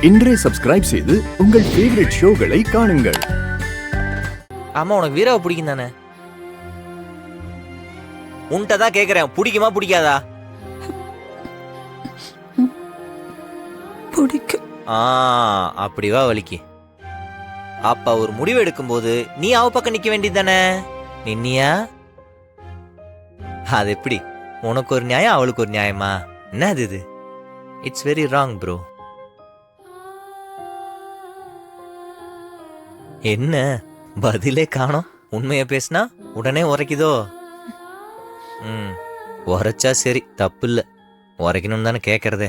இன்றே சப்ஸ்கிரைப் செய்து உங்கள் ஃபேவரட் ஷோகளை காணுங்கள். ஆமா, உனக்கு வீராவை பிடிக்கும் தானே? உன்கிட்ட தான் கேக்குறேன், பிடிக்குமா பிடிக்காதா? பிடிக்கும். அப்படிவா வலிக்கு. அப்ப ஒரு முடிவு எடுக்கும் போது நீ அவ பக்கம் நிக்க வேண்டியது தானே? நின்னியா? அது எப்படி? உனக்கு ஒரு நியாயம், அவளுக்கு ஒரு நியாயமா? என்ன இது? It's very wrong bro. என்ன பதிலே காணோம்? உண்மைய பேசினா உடனே உரைக்குதோ? உரைச்சா சரி, தப்பு இல்ல. உரைக்கணும் தானே கேட்கறதே.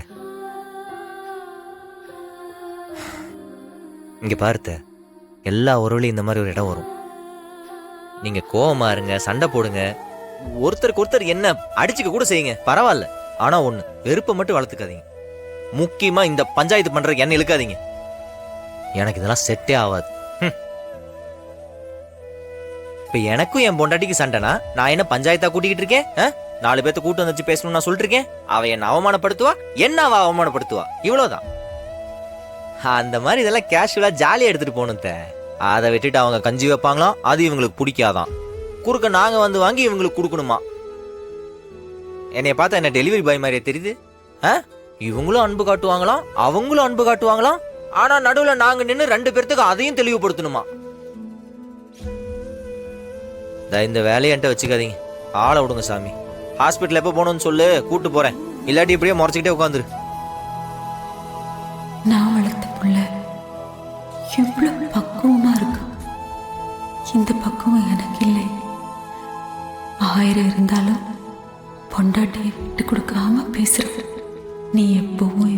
இங்க பார்த்த எல்லா உறவுலையும் இந்த மாதிரி ஒரு இடம் வரும். நீங்க கோவமா இருங்க, சண்டை போடுங்க, ஒருத்தருக்கு ஒருத்தர் என்ன அடிச்சுக்க கூட செய்யுங்க, பரவாயில்ல. ஆனா ஒண்ணு, வெறுப்பை மட்டும் வளர்த்துக்காதீங்க. முக்கியமா இந்த பஞ்சாயத்து பண்றதுக்கு என்ன இழுக்காதீங்க. எனக்கு இதெல்லாம் செட்டே ஆகாது. இப்ப எனக்கும் என் பொண்டாட்டிக்கு சண்டைனா நான் என்ன பஞ்சாயத்தா கூட்டிக்கிட்டு இருக்கேன்? 4 பேர்த்த கூட்டு வந்துச்சு பேசணும் நான் சொல்லிட்டு இருக்கேன். அவ என்ன அவமானப்படுத்துவா, என்ன அவ அவமானப்படுத்துவா, இவ்வளவுதான். அந்த மாதிரி இதெல்லாம் கேஷுவலா ஜாலியா எடுத்துட்டு போகணும். அதை விட்டுட்டு அவங்க கஞ்சி வைப்பாங்களாம், அது இவங்களுக்கு பிடிக்காதான். குறுக்க நாங்க வந்து வாங்கி இவங்களுக்கு கொடுக்கணுமா? என்னைய பார்த்தா என்ன டெலிவரி பாய் மாதிரியே தெரியுது? இவங்களும் அன்பு காட்டுவாங்களாம், அவங்களும் அன்பு காட்டுவாங்களாம். ஆனா நடுவுல நாங்க நின்று 2 பேர்த்துக்கு அதையும் தெளிவுபடுத்தணுமா? இந்த வேலையை என்கிட்ட வச்சுக்காதீங்க, ஆளை விடுங்க சாமி. ஹாஸ்பிட்டல் எப்போ போகணும்னு சொல்லு, கூட்டு போறேன். இல்லாட்டி இப்படியே முறைச்சிக்கிட்டே உட்காந்துரு. நான் வளர்த்த புள்ள எவ்வளவு பக்குவமா இருக்கு. இந்த பக்குவம் எனக்கு இல்லை. 1000 இருந்தாலும் பொண்டாட்டியை விட்டு கொடுக்காம பேசுற நீ எப்பவும்